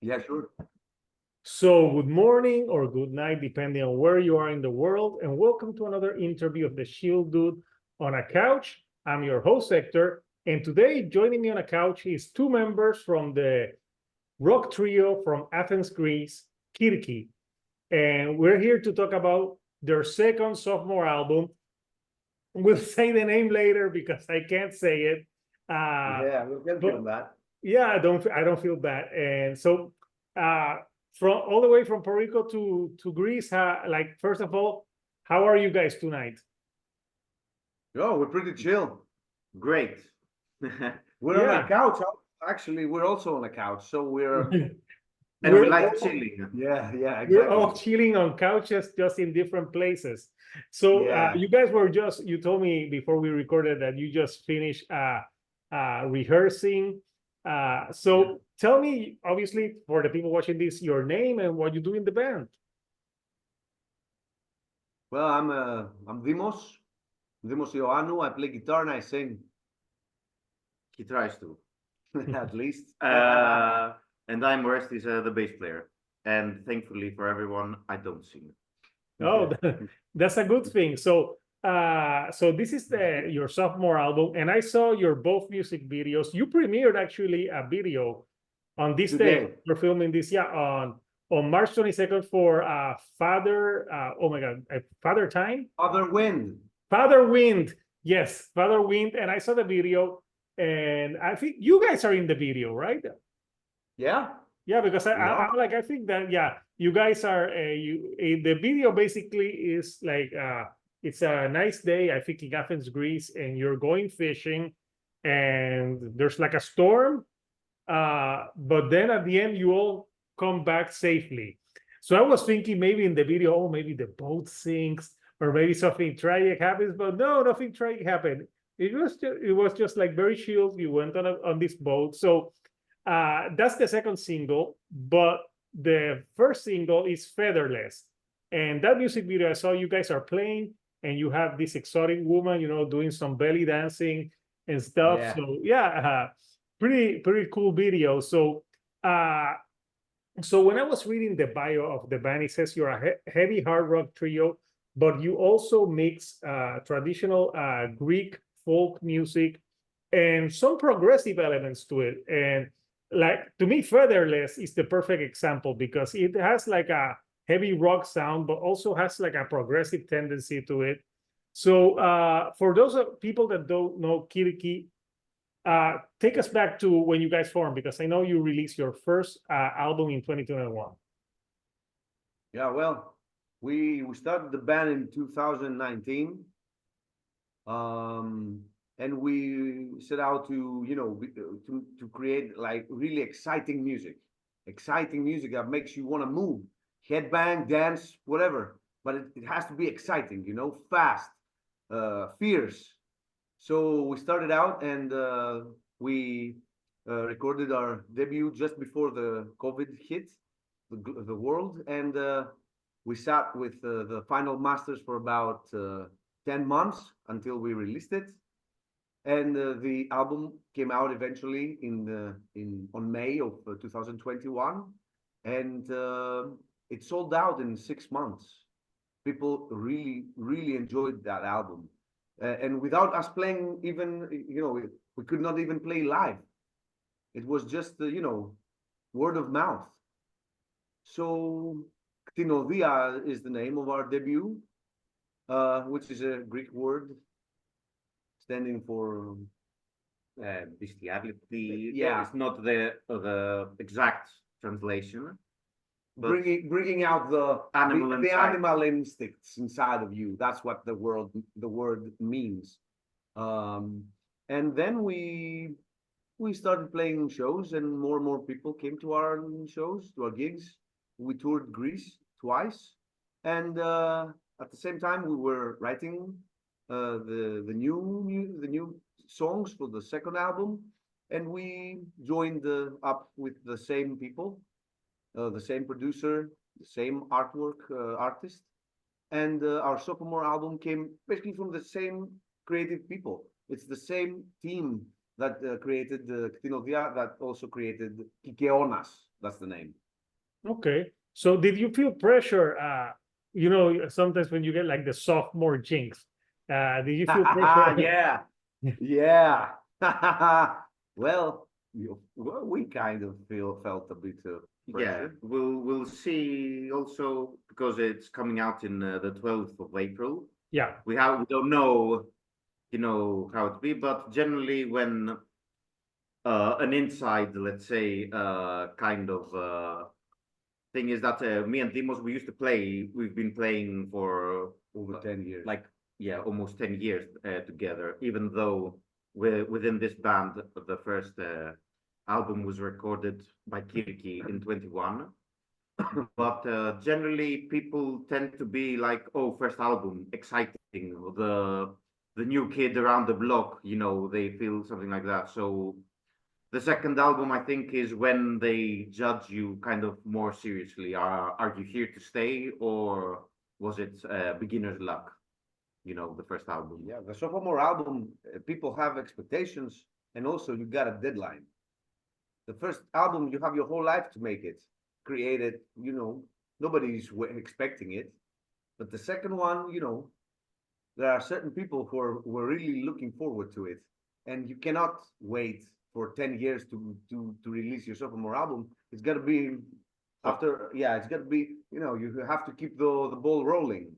Yeah, sure. So, good morning or good night, depending on where you are in the world, and welcome to another interview of the Shield Dude on a Couch. I'm your host, Hector, and today joining me on a couch is two members from the rock trio from Athens, Greece, Khirki. And we're here to talk about their second sophomore album. We'll say the name later because I can't say it. Yeah, we can feel that. Yeah, I don't feel bad. And so from all the way from Puerto Rico to Greece, like first of all, how are you guys tonight? Oh, we're pretty chill. Great. We're on Yeah. a couch. Actually, we're also on a couch, so we're And we we're like all, chilling. yeah, we're all exactly. chilling on couches just in different places. So Yeah. you guys were you told me before we recorded that you just finished rehearsing. So tell me, obviously, for the people watching this, your name and what you do in the band. Well, I'm Dimos Ioannou. I play guitar and I sing. He tries to. At least. And I'm Orestes, the bass player. And thankfully for everyone, I don't sing. Oh, that's a good thing. So, so this is your sophomore album, and I saw your both music videos. You premiered actually a video on this day. Today. You're filming this, yeah, on March 22nd for Father. Oh my God, Father Time, Other wind. Father Wind. Yes, Father Wind, and I saw the video, and I think you guys are in the video, right? Yeah. Yeah, because Yeah. I'm like, I think that, yeah, you guys are, the video basically is like, it's a nice day, I think in Athens, Greece, and you're going fishing and there's like a storm, but then at the end, you all come back safely. So I was thinking maybe in the video, oh, maybe the boat sinks or maybe something tragic happens, but no, nothing tragic happened. It was just like very chill. You went on this boat. So that's the second single, but the first single is Featherless. And that music video, I saw you guys are playing, and you have this exotic woman, doing some belly dancing and stuff. Yeah. So yeah, pretty cool video. So when I was reading the bio of the band, it says you're a heavy hard rock trio, but you also mix traditional Greek folk music and some progressive elements to it. And like to me, Featherless is the perfect example because it has like a heavy rock sound, but also has like a progressive tendency to it. So for those people that don't know Khirki, take us back to when you guys formed, because I know you released your first album in 2021. Yeah, well, we started the band in 2019. And we set out to to create like really exciting music that makes you want to move, headbang, dance, whatever, but it has to be exciting, fast, fierce. So we started out and we recorded our debut just before the COVID hit the world, and we sat with the final masters for about 10 months until we released it. And the album came out eventually on May of 2021, and it sold out in 6 months. People really enjoyed that album, and without us playing even, we could not even play live. It was just word of mouth. So Ktinodia is the name of our debut, which is a Greek word standing for Bestiality. Yeah. It's not the exact translation. But bringing out the Animal animal instincts inside of you. That's what the word means. And then we started playing shows, and more people came to our shows, to our gigs. We toured Greece twice, and at the same time we were writing the new songs for the second album, and we joined up with the same people, the same producer, the same artwork artist, and our sophomore album came basically from the same creative people. It's the same team that created Ktinodia that also created Kykeónas, That's the name. Okay. So did you feel pressure? You know, sometimes when you get like the sophomore jinx, did you feel pressure? Yeah, yeah. Well, we kind of felt a bit of Yeah, pressure. we'll see also because it's coming out in the 12th of April. Yeah. We don't know, you know, how it be, but generally when an inside, let's say, kind of thing is that me and Dimos, we've been playing for Over 10 years. like, yeah, almost 10 years together, even though we're within this band, the first album was recorded by Khirki in 21. But generally people tend to be like, oh, first album, exciting, the new kid around the block, you know, they feel something like that. So the second album, I think, is when they judge you kind of more seriously. Are you here to stay, or was it beginner's luck? You know, the first album. Yeah, the sophomore album, people have expectations, and also you got a deadline. The first album, you have your whole life to make it, create it, you know, nobody's expecting it. But the second one, you know, there are certain people who are really looking forward to it, and you cannot wait for 10 years to release your sophomore album. It's got to be after, yeah, it's got to be, you know, you have to keep the ball rolling.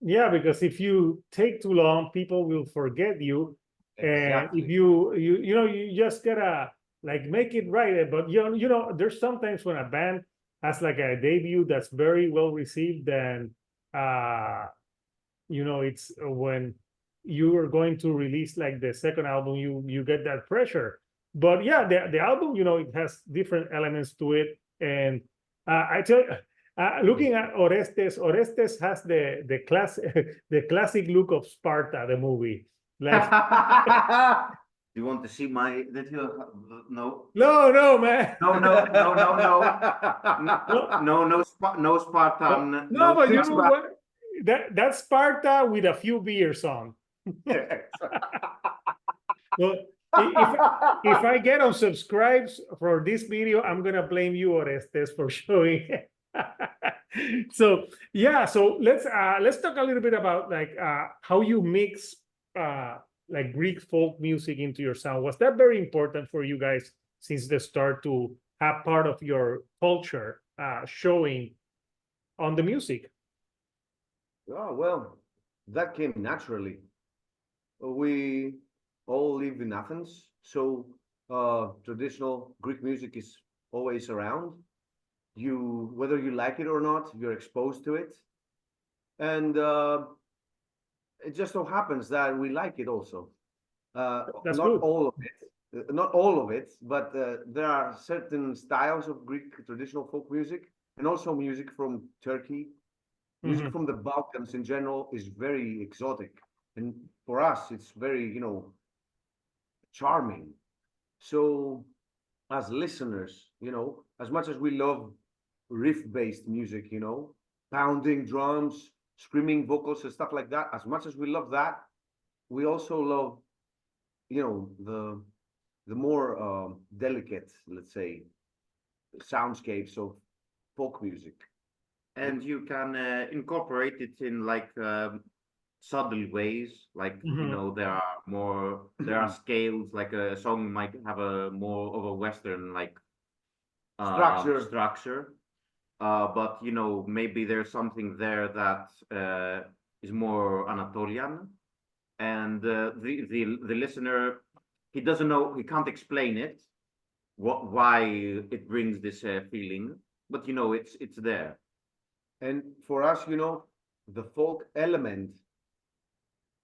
Yeah, because if you take too long, people will forget you. And if Exactly. you know, you just gotta like make it right. But you know, there's sometimes when a band has like a debut that's very well received, then you know, it's when you are going to release like the second album, you get that pressure. But yeah, the album, you know, it has different elements to it. And I tell you, looking at Orestes has the class the classic look of Sparta, the movie. Like, You want to see my? Did you? No. no, man. No, no, no, no, no Spartan, No, but you Six know what? That's Sparta with a few beers on. Well, if I get unsubscribes for this video, I'm gonna blame you, Orestes, for showing it. So yeah, so let's talk a little bit about like how you mix like Greek folk music into your sound. Was that very important for you guys since the start to have part of your culture showing on the music? Oh, well, that came naturally. We all live in Athens, so traditional Greek music is always around. You, whether you like it or not, you're exposed to it, and it just so happens that we like it also. That's Not good. all of it, not all of it, but there are certain styles of Greek traditional folk music, and also music from Turkey. Music from the Balkans in general is very exotic, and for us, it's very, you know, charming. So, as listeners, you know, as much as we love riff-based music, you know, pounding drums, screaming vocals and stuff like that, as much as we love that, we also love, you know, the more delicate, let's say, soundscapes of folk music. and you can incorporate it in like subtle ways. Like, you know, there are scales. Like a song might have a more of a Western like structure. But you know, maybe there's something there that is more Anatolian, and the listener, he doesn't know, he can't explain it, why it brings this feeling, but you know, it's there. And for us, you know, the folk element,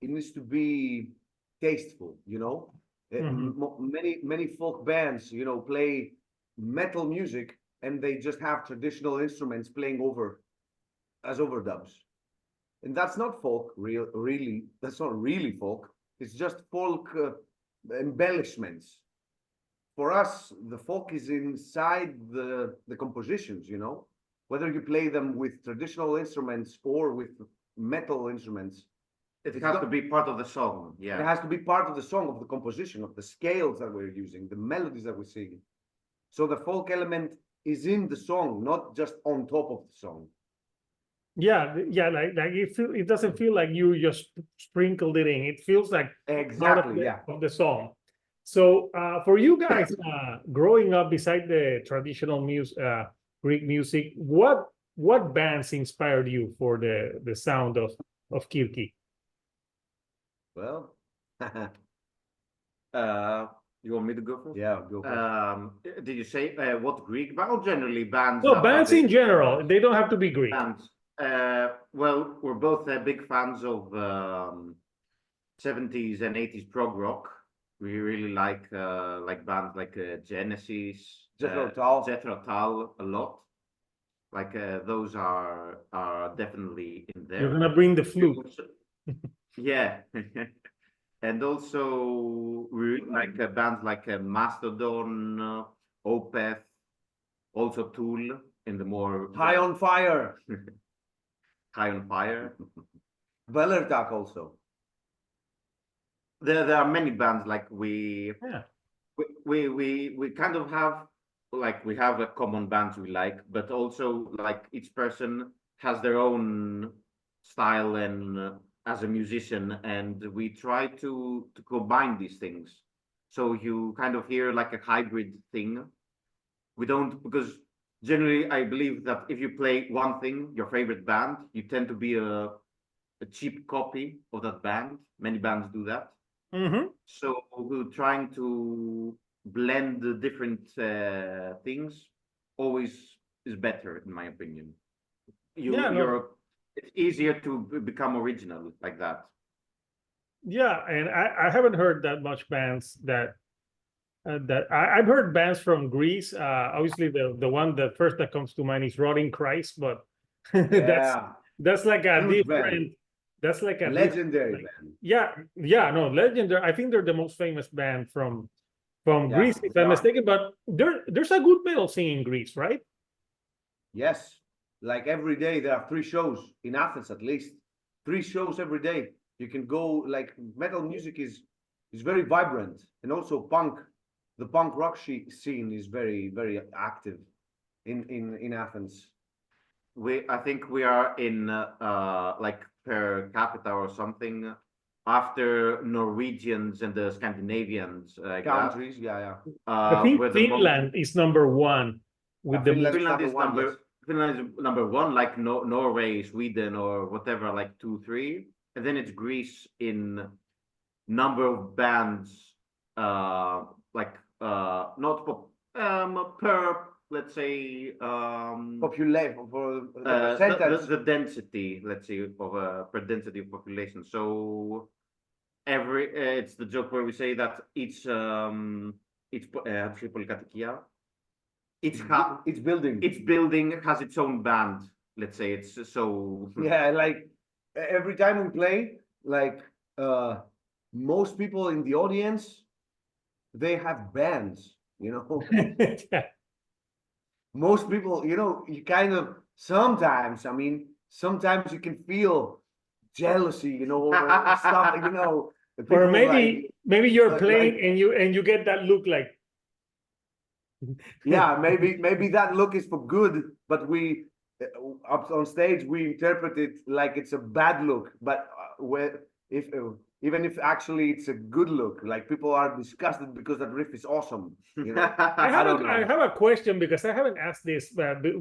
it needs to be tasteful, you know. Many folk bands, you know, play metal music and they just have traditional instruments playing over as overdubs. And that's not folk, really. That's not really folk. It's just folk embellishments. For us, the folk is inside the compositions, you know, whether you play them with traditional instruments or with metal instruments. It has to be part of the song. It has to be part of the song, of the composition, of the scales that we're using, the melodies that we're singing. So the folk element is in the song, not just on top of the song. Yeah, yeah, like it doesn't feel like you just sprinkled it in. It feels like part of Exactly, the, yeah. of the song. So for you guys, growing up beside the traditional Greek music, what bands inspired you for the sound of Kirki? Well, You want me to go first? yeah, go for it. Did you say what Greek band? Or generally bands? No, are bands in big general. They don't have to be Greek. bands. Well, we're both big fans of 70s and 80s prog rock. We really like bands like Genesis, Jethro Tull. Jethro Tull a lot. Like those are definitely in there. You're gonna bring the We flute. also- yeah, and also we like bands like Mastodon, Opeth, also Tool in the more High on Fire. High on Fire. Bellertak also. There are many bands like we Yeah. we kind of have like we have a common bands we like, but also like each person has their own style and as a musician, and we try to combine these things. So you kind of hear like a hybrid thing. We don't, because generally I believe that if you play one thing, your favorite band, you tend to be a cheap copy of that band. Many bands do that. Mm-hmm. So we're trying to blend the different things always is better, in my opinion. Yeah, no. It's easier to become original like that. Yeah, and I haven't heard that much bands that I've heard bands from Greece. Obviously, the one the first that comes to mind is Rotting Christ, but Yeah. that's like a Huge different. band. That's like a Legendary different, band. yeah, no, legendary. I think they're the most famous band from Yeah, Greece, if they I'm are. mistaken. But there's a good metal scene in Greece, right? Yes. Like every day there are 3 shows in Athens at least. 3 shows every day. You can go, like metal music is very vibrant, and also punk. The punk rock scene is very active in Athens. I think we are in like per capita or something after Norwegians and the Scandinavians like that. Countries, yeah. I think We're the most Finland is number one with the Finland Finland is one, yes. Finland is number one, like Norway, Sweden, or whatever, like 2, 3, and then it's Greece in number of bands, like not per, let's say Population for the percentage. the density, let's say, of per density of population. So every it's the joke where we say that each πολυκατοικία, It's building. building has its own band. Let's say it's so. Yeah, like every time we play, like most people in the audience, they have bands, you know. Yeah. Most people, you know, you kind of sometimes, I mean, sometimes you can feel jealousy, you know, or stuff, you know. Or People maybe you're like- playing and you get that look like yeah, maybe that look is for good, but we up on stage we interpret it like it's a bad look. But where if even if actually it's a good look, like people are disgusted because that riff is awesome. You know, I have a question because I haven't asked this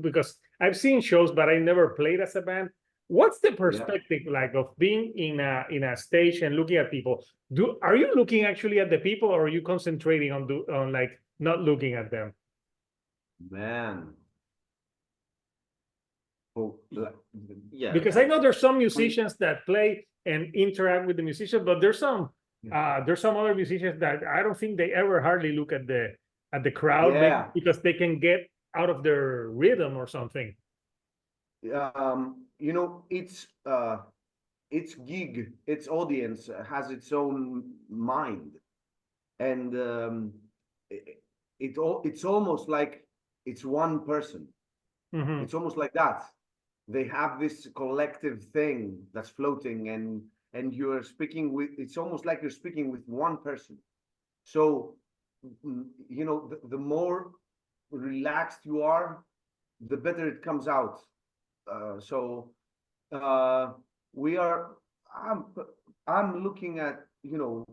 because I've seen shows, but I never played as a band. What's the perspective like of being in a stage and looking at people? Are you looking actually at the people, or are you concentrating on like not looking at them? man. Oh, Yeah, Because I know there's some musicians that play and interact with the musician, but there's some other musicians that I don't think they ever hardly look at the crowd, maybe Yeah. because they can get out of their rhythm or something. you know, its gig, its audience has its own mind, and it's almost like it's one person. Mhm. It's almost like that. They have this collective thing that's floating, and you're speaking with. It's almost like you're speaking with one person. So, you know, the more relaxed you are, the better it comes out. So we are. I'm I'm looking at, you know,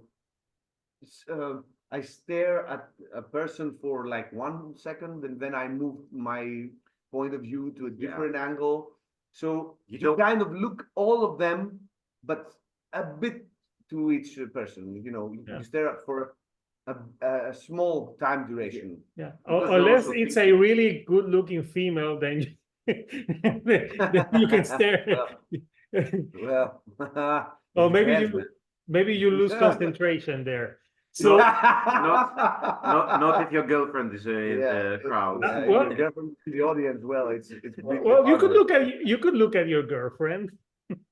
I stare at a person for like 1 second, and then I move my point of view to a different angle. So You you don't- kind of look all of them, but a bit to each person. You know, Yeah. you stare at for a small time duration. Yeah, Because you're unless also it's a really good-looking female, then then you can stare. Well, Or it depends, man. maybe you lose concentration there. No, So not if your girlfriend is in the crowd. Yeah, Well- your girlfriend in the audience. Well, it's well, you could look at your girlfriend.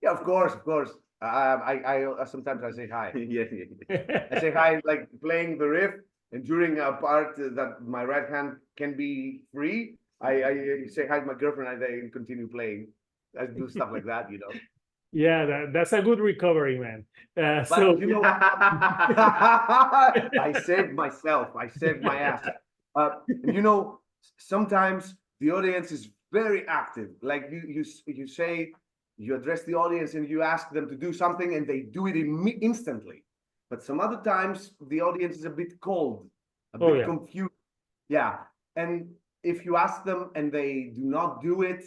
Yeah, of course, of course. I sometimes I say hi. Yeah, yeah. I say hi, like playing the riff, and during a part that my right hand can be free, I say hi to my girlfriend, and I continue playing. I do stuff like that, you know. Yeah, that's a good recovery, man. But So you know, I saved myself. I saved my ass. And you know, sometimes the audience is very active. Like you say, you address the audience and you ask them to do something, and they do it instantly. But some other times the audience is a bit cold, a Oh, bit yeah. confused. Yeah, and if you ask them and they do not do it,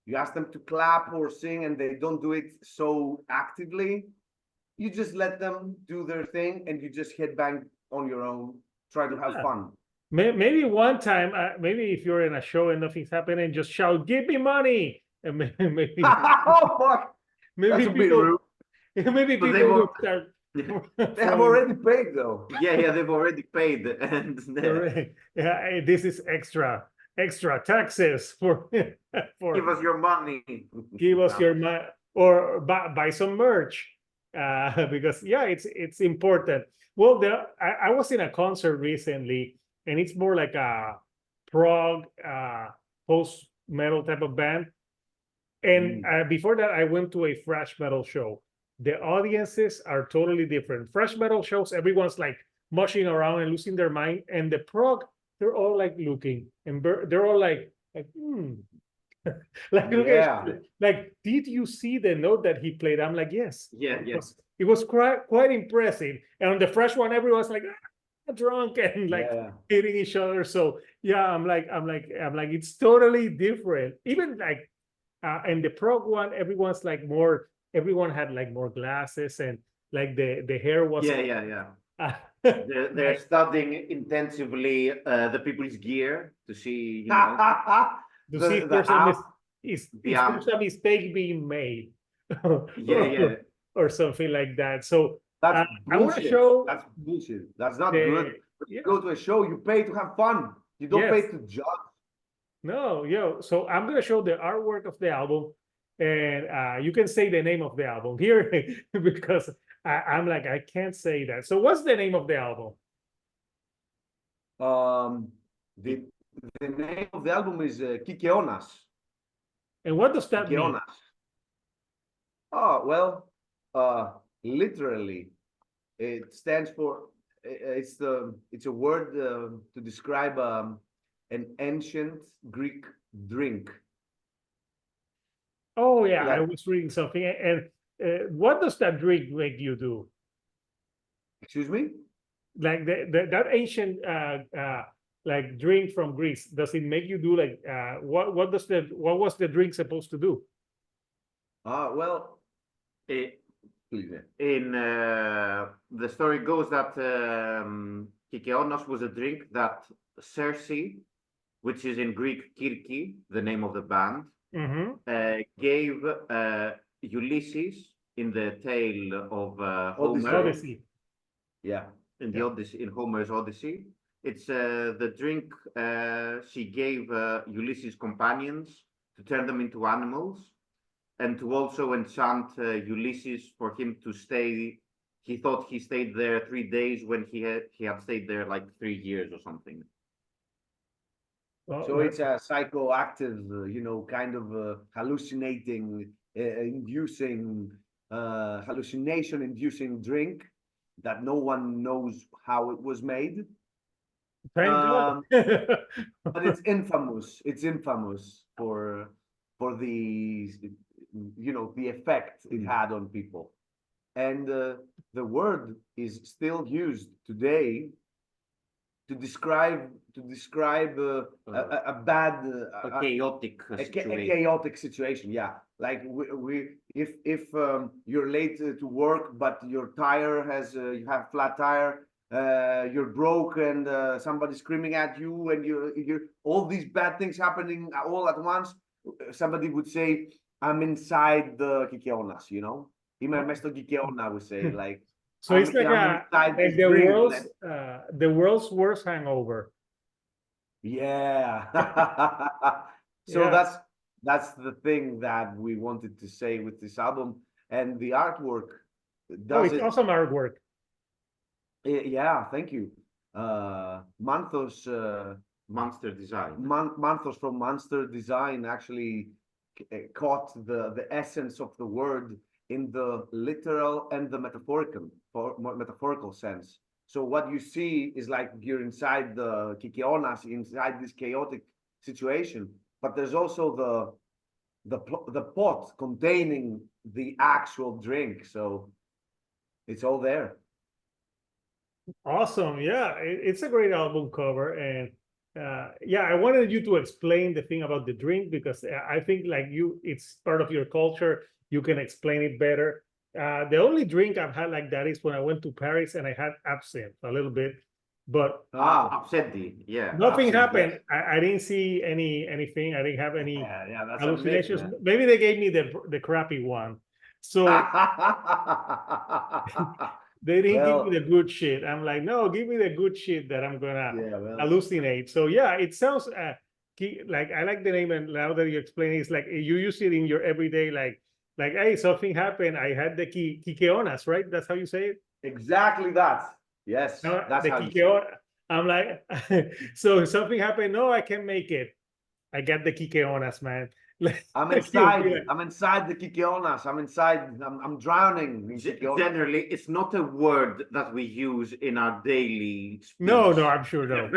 you ask them to clap or sing and they don't do it so actively, you just let them do their thing and you just headbang on your own, try to have Yeah. fun. maybe one time, maybe if you're in a show and nothing's happening, just shout, "Give me money!" And maybe Oh, fuck! maybe That's a bit people rude. maybe But they people will won't- start. They have already paid though. Yeah, they've already paid, and Correct. Yeah, hey, this is extra taxes for give us your money. give us your money or buy some merch because yeah, it's important. Well, I was in a concert recently, and it's more like a prog post metal type of band. And before that, I went to a thrash metal show. The audiences are totally different. Thrash metal shows, everyone's like mushing around and losing their mind, and the prog, they're all like looking, and they're all like like look Yeah. like, did you see the note that he played? I'm like, yes. Yeah, yeah. It was quite impressive. And on the fresh one, everyone's like drunk and like Yeah. hitting each other. So yeah, I'm like, it's totally different. Even like and the prog one, everyone had like more glasses, and like the hair was Yeah. They're studying intensively the people's gear to see, you know. to see if there's if there's a mistake being made. Yeah. Or something like that. So That's I want to bullshit. show That's bullshit. That's not the- good. yeah. You go to a show, you pay to have fun. You don't pay Yes. to judge. No, so I'm gonna show the artwork of the album, and you can say the name of the album here because I'm like, I can't say that. So what's the name of the album? The name of the album is Kykeónas. And what does that mean? Kykeónas. Oh, well, literally, it stands for, it's a word to describe an ancient Greek drink. Oh yeah, I Like- was reading something. And what does that drink make you do? Excuse me? Like that ancient like drink from Greece, does it make you do like what was the drink supposed to do? Well, Eh, please, In the story goes that Kykeónas was a drink that Circe, which is in Greek Khirki, the name of the band, gave Ulysses in the tale of Homer, Odyssey. yeah. in the Odyssey, in Homer's Odyssey. It's the drink she gave Ulysses' companions to turn them into animals, and to also enchant Ulysses for him to stay. He thought he stayed there 3 days when he had stayed there like 3 years or something. Well, So it's a psychoactive, you know, kind of hallucinating, hallucination-inducing drink that no one knows how it was made. Thank God. But it's infamous. It's infamous for the the effect it had on people, and the word is still used today to describe a bad A chaotic a situation. chaotic situation. Yeah, like we if you're late to work, but your tire has you have flat tire, you're broke, and somebody's screaming at you, and you're all these bad things happening all at once. Somebody would say, "I'm inside the Kykeónas," you know. Είμαι μες στο Kykeóna, we say, like So it's like I'm a inside like this drink. the world's worst hangover. Yeah. So Yeah. that's the thing that we wanted to say with this album, and the artwork Oh, does it's it. awesome artwork. Yeah, thank you. Manthos Monster design. Manthos from Monster Design actually caught the essence of the word in the literal and the metaphorical sense. So what you see is like you're inside the Kykeónas, inside this chaotic situation, but there's also the pot containing the actual drink. So it's all there. Awesome. Yeah, it's a great album cover. And yeah, I wanted you to explain the thing about the drink because I think like it's part of your culture. You can explain it better. The only drink I've had like that is when I went to Paris and I had absinthe a little bit, but Absenti, yeah. nothing Absinthe, happened. yes. I didn't see anything. I didn't have any Yeah, that's hallucinations. a myth, Maybe they gave me the crappy one. So man. they didn't give Well, me the good shit. I'm like, no, give me the good shit that I'm gonna yeah, well, hallucinate. So yeah, it sounds like I like the name, and now that you explain it, it's like you use it in your everyday like hey, something happened. I had the Kykeónas, right? That's how you say it. exactly that. Yes, No, that's the how you say it. Kykeónas. I'm like, so something happened. No, I can make it. I got the Kykeónas, man. I'm Like, you'll be inside. like, I'm inside the Kykeónas. I'm inside. I'm drowning in Kykeónas. Generally, it's not a word that we use in our daily speech. no, I'm sure no.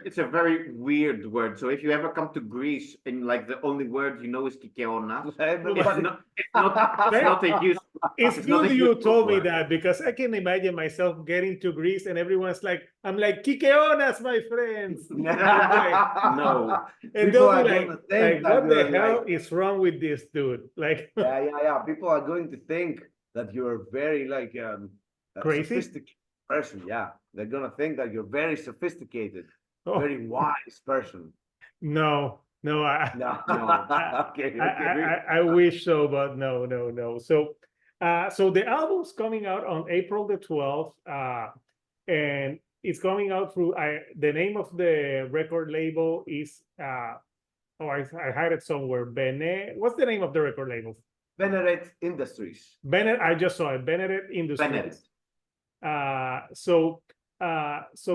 It's a very weird word. So if you ever come to Greece and like the only word you know is Kykeónas, Everybody. it's not a use. It's It's not good a you useful told me word. that because I can imagine myself getting to Greece and everyone's like, I'm like, Kykeónas, my friends. No. And People they'll be are like, gonna think that what the you're hell like, is wrong with this dude? Like, yeah. People are going to think that you're very like a crazy? sophisticated person. Yeah, they're gonna think that you're very sophisticated, Oh, very wise person. no, I, No. Okay. I wish so, but no. So, so the album's coming out on April the 12th, and it's coming out through the name of the record label is I had it somewhere. What's the name of the record label? Venerate Industries. Bennett. I just saw it. Bennett Industries. So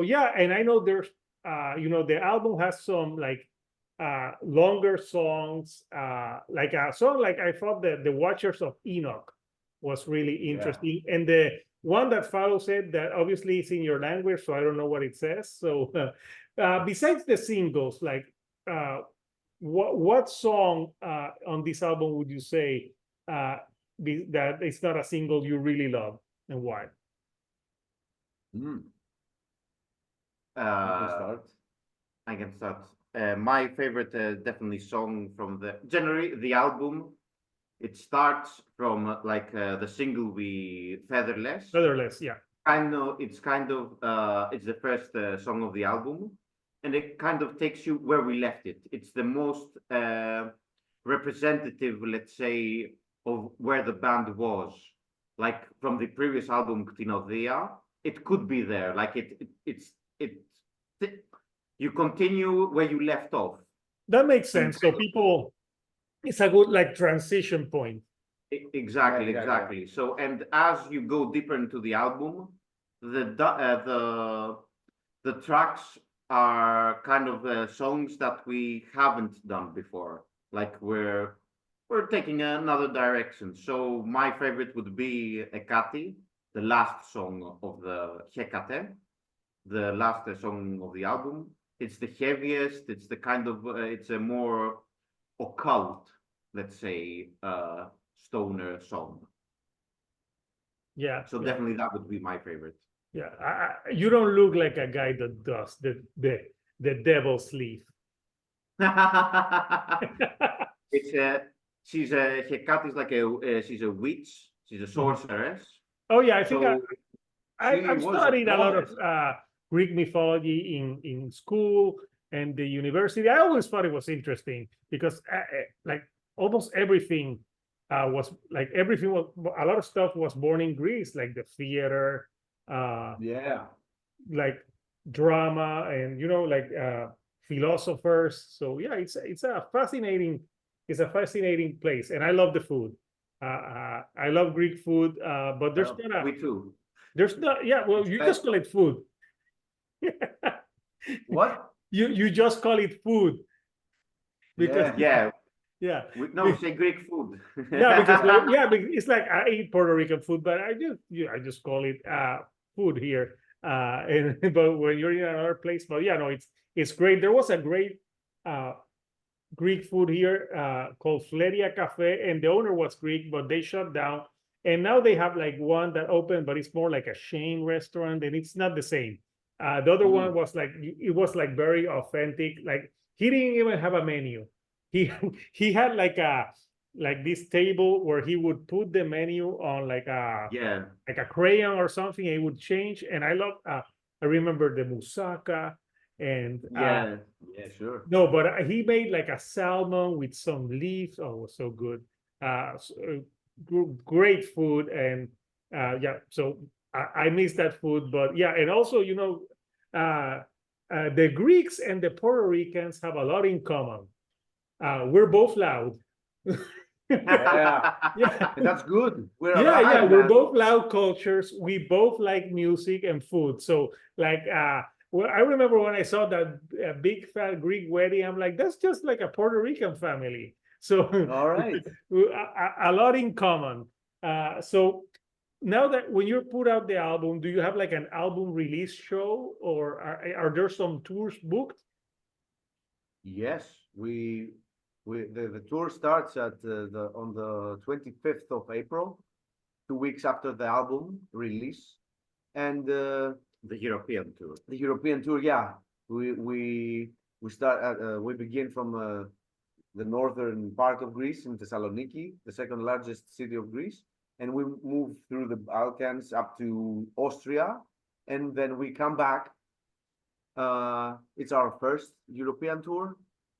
yeah, and I know there's the album has some like longer songs, like a song like I thought that the Watchers of Enoch was really interesting, and the one that follows it that obviously is in your language, so I don't know what it says. So besides the singles, like what song on this album would you say that it's not a single you really love, and why? You can Uh, start. I can start. My favorite definitely song from the album. It starts from the single we Featherless. Featherless, yeah. It's the first song of the album, and it kind of takes you where we left it. It's the most representative, let's say, of where the band was. Like from the previous album, Ktinothea, it could be there. Like you continue where you left off. That makes sense. So people, it's a good like transition point. Exactly. Yeah. So, and as you go deeper into the album, the tracks are kind of songs that we haven't done before. Like we're taking another direction. So my favorite would be Ekati, the last song of the Hekate. the last song of the album. It's the heaviest. It's the kind of it's a more occult, let's say, stoner song. Yeah. So yeah. definitely that would be my favorite. Yeah, you don't look like a guy that does the devil's leaf. It's a she's a Hecate is like a she's a witch. She's a sorceress. Oh yeah, I think So she I've was a studied a lot of goddess. Greek mythology in school and the university. I always thought it was interesting because like almost everything was like everything was a lot of stuff was born in Greece, like the theater, Yeah. like drama, and like philosophers. So yeah, it's a fascinating place, and I love the food. I love Greek food, but there's Oh, not a we too. there's not, yeah, well, you just call it food. What? You just call it food because Yeah. Yeah, yeah, no, say Greek food. yeah, because it's like I eat Puerto Rican food, but I just call it food here. And but when you're in another place, but yeah, no, it's great. There was a great Greek food here called Fleria Cafe, and the owner was Greek, but they shut down. And now they have like one that opened, but it's more like a chain restaurant, and it's not the same. The other one was like it was like very authentic. Like he didn't even have a menu. He he had like this table where he would put the menu on like Yeah, a crayon or something. And it would change, and I remember the moussaka and yeah. Yeah, sure. no, but he made like a salmon with some leaves. Oh, it was so good. Great food, and yeah. So I miss that food, but yeah, and also the Greeks and the Puerto Ricans have a lot in common. We're both loud. Yeah. Yeah. And that's good. We're Yeah, alive, we're man. both loud cultures. We both like music and food. So like well, I remember when I saw that big fat Greek wedding, I'm like, that's just like a Puerto Rican family. So All right. a lot in common. So now that when you put out the album, do you have like an album release show, or are there some tours booked? Yes, the tour starts at the on the 25th of April, 2 weeks after the album release, and The European tour. the European tour. Yeah, we begin from the northern part of Greece in Thessaloniki, the second largest city of Greece, and we move through the Balkans up to Austria, and then we come back. It's our first European tour.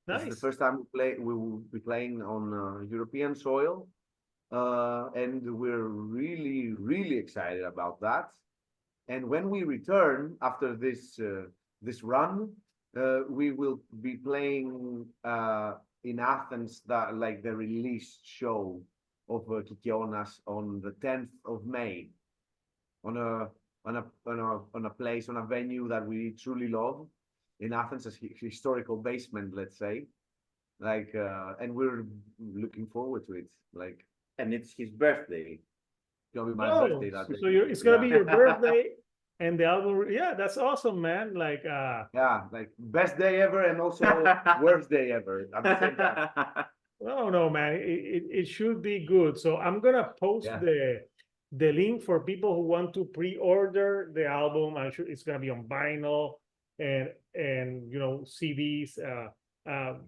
This is the Nice. first time we will be playing on European soil, and we're really, really excited about that. And when we return after this run, we will be playing in Athens, like the release show of Kykeónas on the 10th of May, on a place, on a venue that we truly love in Athens, as historical basement, let's say. Like and we're looking forward to it. Like And it's his birthday. it's gonna be my Oh, birthday that day. so it's gonna be Yeah. your birthday and the album. Yeah, that's awesome, man. Like Yeah, like best day ever and also worst day ever at the same time. oh no, man, it should be good. So I'm gonna post Yeah. the link for people who want to pre-order the album. I'm sure it's gonna be on vinyl and CDs.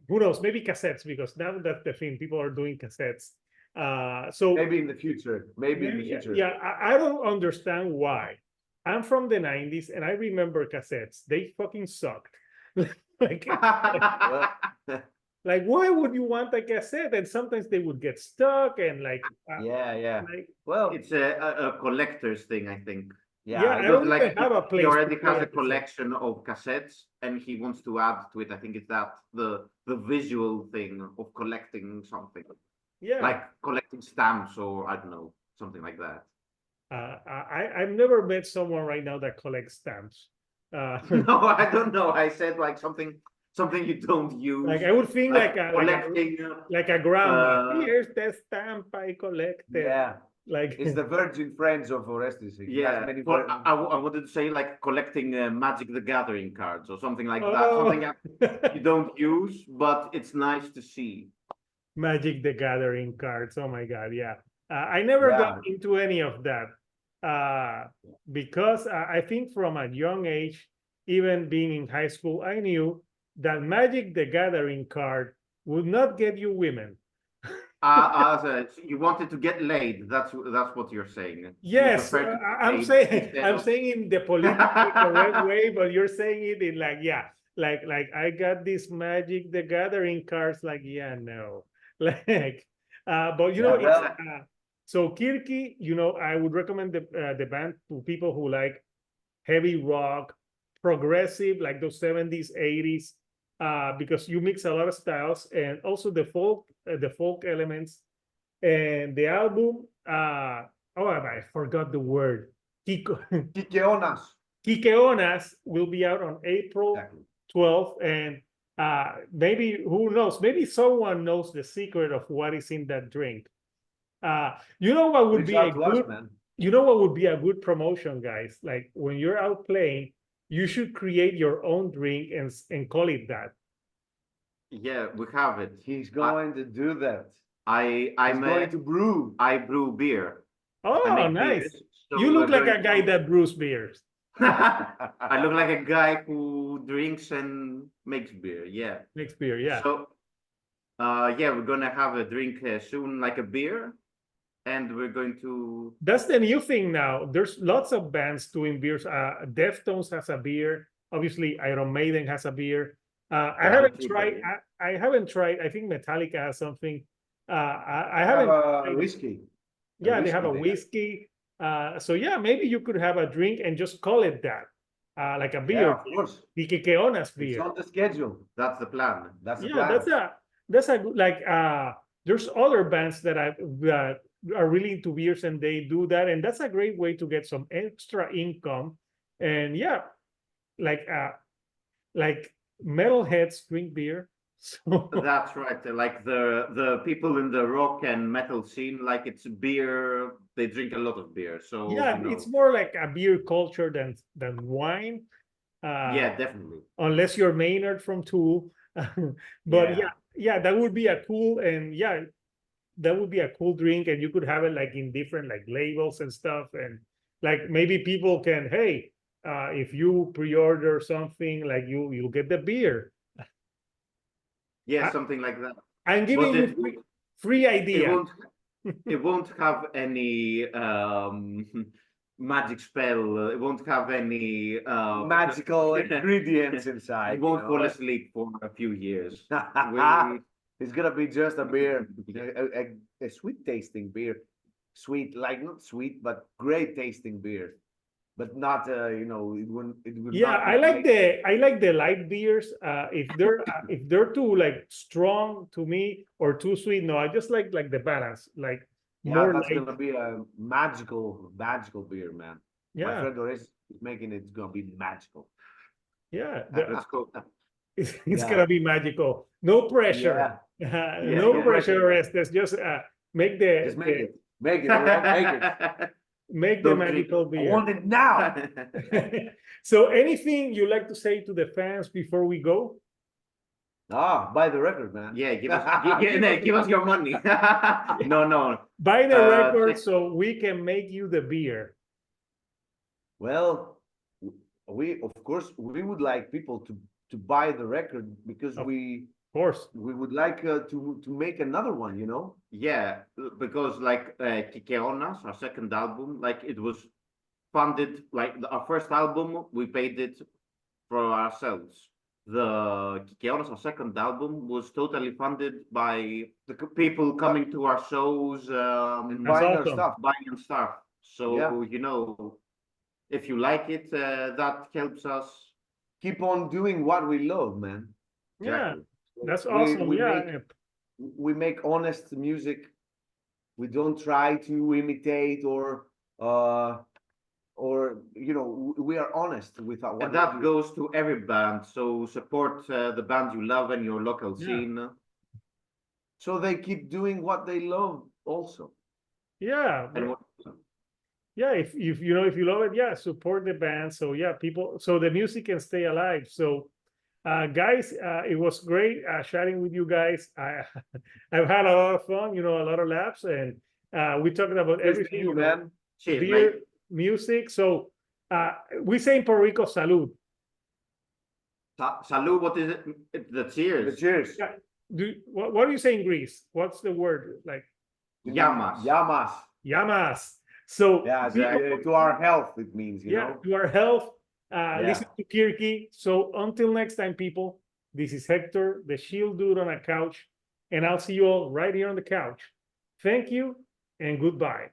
Who knows? Maybe cassettes, because now that's the thing. People are doing cassettes. So Maybe in the future. Maybe in the yeah, future. yeah, I don't understand why. I'm from the 90s and I remember cassettes. They fucking sucked. like, Well, like, why would you want a cassette? And sometimes they would get stuck and yeah. like Well, It's a collector's thing, I think. yeah, I it Because don't was- even have a he place. already to play has a cassette. collection of cassettes, and he wants to add to it. I think it's that the visual thing of collecting something, Yeah, like collecting stamps, or I don't know, something like that. I've never met someone right now that collects stamps. No, I don't know. I said like something you don't use. Like I would think like like a collecting. like a grandma. uh, Here's the stamp I collected. yeah. Like It's the virgin friends of Orestes. He has Yeah, many well, vir- I wanted to say like collecting Magic the Gathering cards or something like that. oh, Something you don't use, but it's nice to see. Magic the Gathering cards. Oh my God, yeah. I never got Yeah. into any of that because I think from a young age, even being in high school, I knew that Magic the Gathering card would not get you women. You wanted to get laid. That's what you're saying. You Yes, prefer to get I'm laid saying instead I'm of. saying in the politically correct way, but you're saying it in like, yeah, like I got these Magic the Gathering cards, like, yeah, no. Like but you know, Yeah, it's well, so Kirki, you know, I would recommend the band to people who like heavy rock, progressive, like those 70s, 80s, because you mix a lot of styles and also the folk elements. And the album, oh, I forgot the word. Kykeónas. Kykeónas will be out on April Exactly. 12th. And maybe, who knows, maybe someone knows the secret of what is in that drink. You know what would Reach be a out to us, good, man. you know what would be a good promotion, guys? Like when you're out playing, you should create your own drink and call it that. Yeah, we have it. He's going to do that. I He's going to brew. I brew beer. I Oh, make nice. beers. So You look we're like a going guy to- that brews beers. I look like a guy who drinks and makes beer. Yeah. Makes beer, yeah. So, yeah, we're gonna have a drink soon, like a beer, and we're going to. That's the new thing now. There's lots of bands doing beers. Deftones has a beer. Obviously, Iron Maiden has a beer. I Yeah, haven't too, tried. baby. I haven't tried. I think Metallica has something. I Have haven't. a tried it. whiskey. Yeah, they have a whiskey. whiskey. So yeah, maybe you could have a drink and just call it that, like a Yeah, beer, of course. the Khirki-Interview-Talking It's beer. on the schedule. That's the plan. That's the Yeah, plan. that's a good like. There's other bands that are really into beers and they do that, and that's a great way to get some extra income. And yeah, like metalheads drink beer. So That's right. Like the people in the rock and metal scene, like it's beer. They drink a lot of beer. So yeah, it's more like a beer culture than wine. Yeah, definitely. Unless you're Maynard from Tool. But Yeah. yeah, that would be a cool, and yeah, that would be a cool drink, and you could have it like in different like labels and stuff, and like maybe people can, hey, if you pre-order something, like you'll get the beer. Yeah, I- something like that. I'm giving But you it, free it idea. won't it won't have any magic spell. It won't have any Magical ingredients inside. You won't fall asleep for a few years. It's gonna be just a beer, a sweet tasting beer, sweet like not sweet but great tasting beer, but not it would Yeah, not I like the light beers. If they're too like strong to me or too sweet, no, I just like the balance, like yeah, more that's light. gonna be a magical beer, man. My Yeah, friend Ores is making it. It's gonna be magical. yeah, Let's go. it's Yeah. gonna be magical. No pressure. Yeah, No yeah. pressure, Orestes. Just make just make it, all right? Make it. make the Don't drink magical I beer. want it now. So, anything you like to say to the fans before we go? Buy the record, man. Yeah, give us your money. No. Buy the record check- so we can make you the beer. Well, we of course we would like people to buy the record because Of we course. would like to make another one, you know. Yeah, because like Khirki-Interview-Talking, our second album, like it was funded, like our first album, we paid it for ourselves. The Khirki-Interview-Talking, our second album, was totally funded by the people coming to our shows, And That's buying our awesome. stuff. buying and stuff. So, Yeah. if you like it, that helps us. Keep on doing what we love, man. Yeah, Exactly. that's We- awesome. we Yeah. make- We make honest music. We don't try to imitate or we are honest with what And we that do. goes to every band. So support the band you love and your local Yeah. scene. So they keep doing what they love also. Yeah, And yeah. If you know, if you love it, yeah, support the band. So yeah, people, so the music can stay alive. So guys, it was great chatting with you guys. I've had a lot of fun, you know, a lot of laughs, and we talked about Cheers to everything, you, you know, man. cheers, beer, mate. music. So we say in Puerto Rico, salud. Salud, what is it? It's the cheers. Cheers. Yeah. What do you say in Greece? What's the word like? Llamas. Llamas. Llamas. So Yeah, people, to our health, it means, you yeah, know. to our health. Yeah. Listen to Khirki. So until next time, people, this is Hector, the shield dude on a couch, and I'll see you all right here on the couch. Thank you and goodbye.